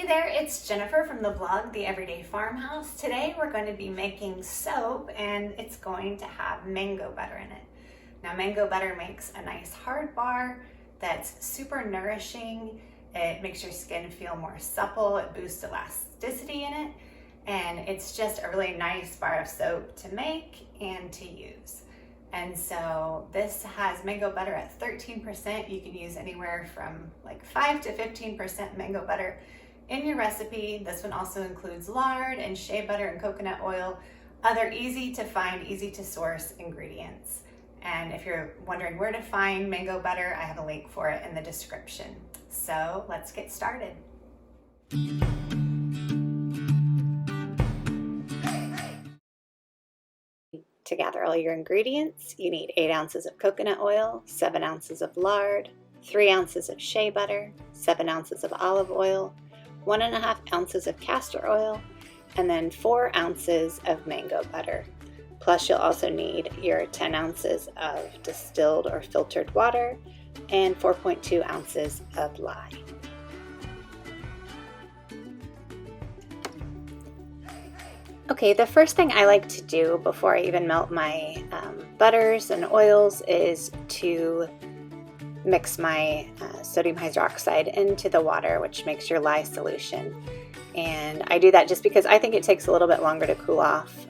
Hey there, it's Jennifer from the blog The Everyday Farmhouse. Today we're going to be making soap and it's going to have mango butter in it. Now mango butter makes a nice hard bar that's super nourishing. It makes your skin feel more supple, it boosts elasticity in it, and it's just a really nice bar of soap to make and to use. And so this has mango butter at 13%. You can use anywhere from like 5 to 15% mango butter in your recipe. This one also includes lard and shea butter and coconut oil, other easy to find, easy to source ingredients. And if you're wondering where to find mango butter, I have a link for it in the description. So let's get started. To gather all your ingredients, you need 8 ounces of coconut oil, 7 ounces of lard, 3 ounces of shea butter, 7 ounces of olive oil, 1.5 ounces of castor oil, and then 4 ounces of mango butter. Plus you'll also need your 10 ounces of distilled or filtered water and 4.2 ounces of lye. Okay, the first thing I like to do before I even melt my butters and oils is to mix my sodium hydroxide into the water, which makes your lye solution. And I do that just because I think it takes a little bit longer to cool off.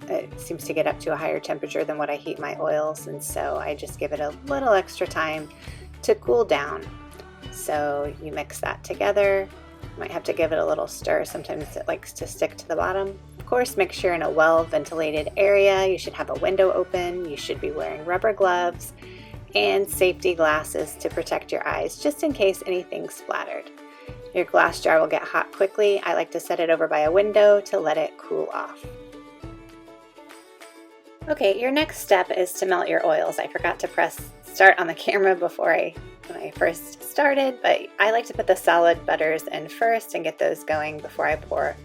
It seems to get up to a higher temperature than what I heat my oils, and so I just give it a little extra time to cool down. So you mix that together. You might have to give it a little stir. Sometimes it likes to stick to the bottom. Of course, make sure you're in a well-ventilated area. You should have a window open. You should be wearing rubber gloves and safety glasses to protect your eyes, just in case anything's splattered. Your glass jar will get hot quickly. I like to set it over by a window to let it cool off. Okay, your next step is to melt your oils. I forgot to press start on the camera when I first started, but I like to put the solid butters in first and get those going before I pour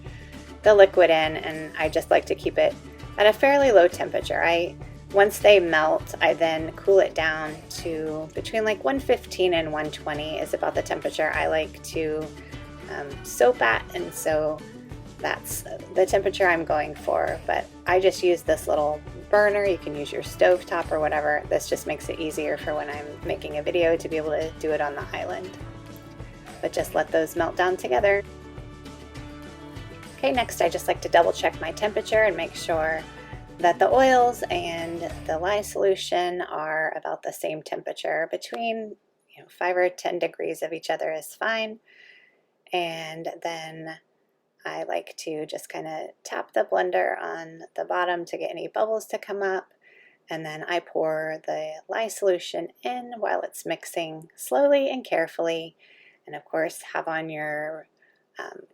the liquid in, and I just like to keep it at a fairly low temperature. Once they melt, I then cool it down to between like 115 and 120 is about the temperature I like to soap at, and so that's the temperature I'm going for. But I just use this little burner. You can use your stove top or whatever. This just makes it easier for when I'm making a video to be able to do it on the island. But just let those melt down together. Okay, next I just like to double check my temperature and make sure that the oils and the lye solution are about the same temperature. Between 5 or 10 degrees of each other is fine. And then I like to just kind of tap the blender on the bottom to get any bubbles to come up. And then I pour the lye solution in while it's mixing slowly and carefully. And of course, have on your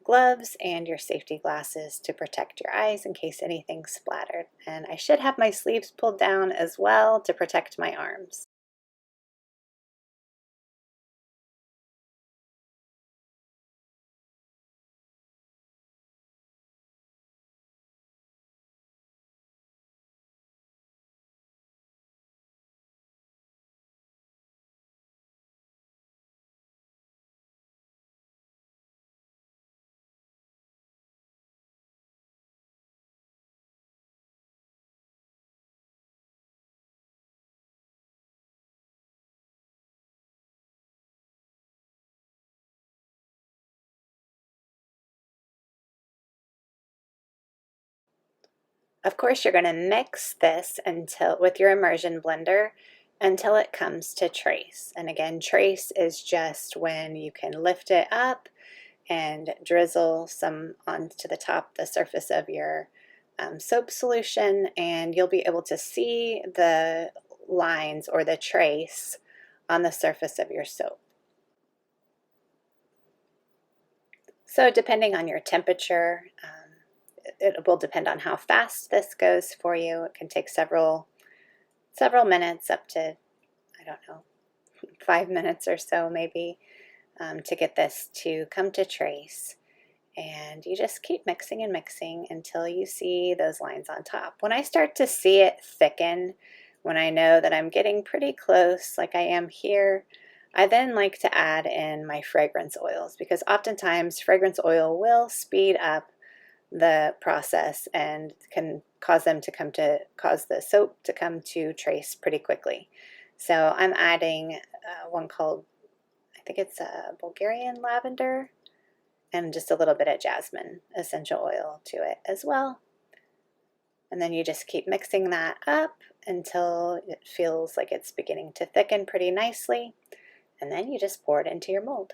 gloves and your safety glasses to protect your eyes in case anything's splattered. And I should have my sleeves pulled down as well to protect my arms. Of course, you're going to mix this with your immersion blender until it comes to trace. And again, trace is just when you can lift it up and drizzle some onto the surface of your soap solution, and you'll be able to see the lines or the trace on the surface of your soap. So depending on your temperature, it will depend on how fast this goes for you. It can take several minutes, up to, I don't know, 5 minutes or so maybe, to get this to come to trace. And you just keep mixing and mixing until you see those lines on top. When I start to see it thicken, when I know that I'm getting pretty close, like I am here, I then like to add in my fragrance oils because oftentimes fragrance oil will speed up the process and can cause the soap to come to trace pretty quickly. So I'm adding one called, I think it's a Bulgarian lavender, and just a little bit of jasmine essential oil to it as well. And then you just keep mixing that up until it feels like it's beginning to thicken pretty nicely. And then you just pour it into your mold.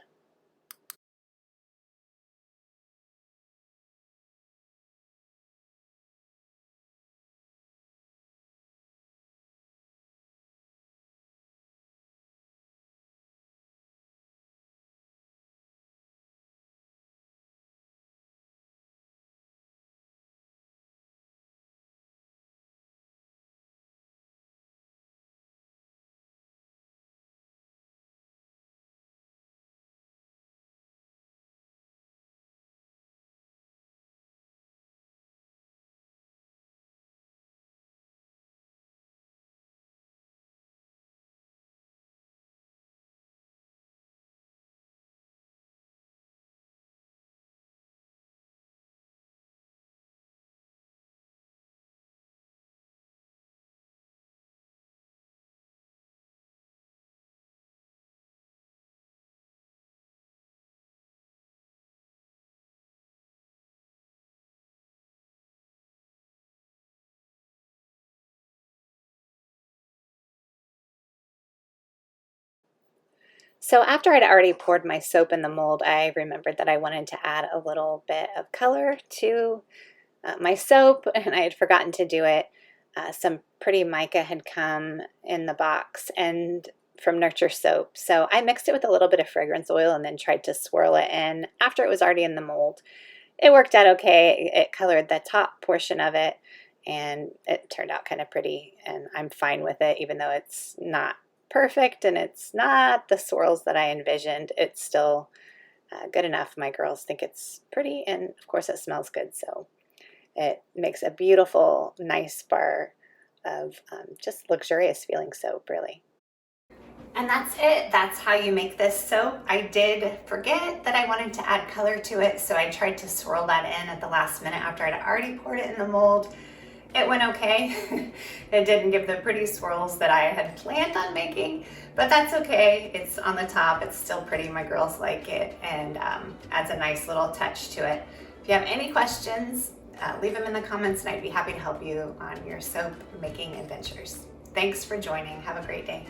So after I'd already poured my soap in the mold, I remembered that I wanted to add a little bit of color to my soap, and I had forgotten to do it. Some pretty mica had come in the box and from Nurture Soap. So I mixed it with a little bit of fragrance oil and then tried to swirl it in after it was already in the mold. It worked out okay. It colored the top portion of it, and it turned out kind of pretty, and I'm fine with it, even though it's not perfect and it's not the swirls that I envisioned. It's still good enough. My girls think it's pretty, and of course it smells good, so it makes a beautiful, nice bar of just luxurious feeling soap, really. And that's it. That's how you make this soap. I did forget that I wanted to add color to it, so I tried to swirl that in at the last minute after I'd already poured it in the mold. It went okay. It didn't give the pretty swirls that I had planned on making, but that's okay. It's on the top. It's still pretty. My girls like it, and adds a nice little touch to it. If you have any questions, leave them in the comments, and I'd be happy to help you on your soap making adventures. Thanks for joining. Have a great day.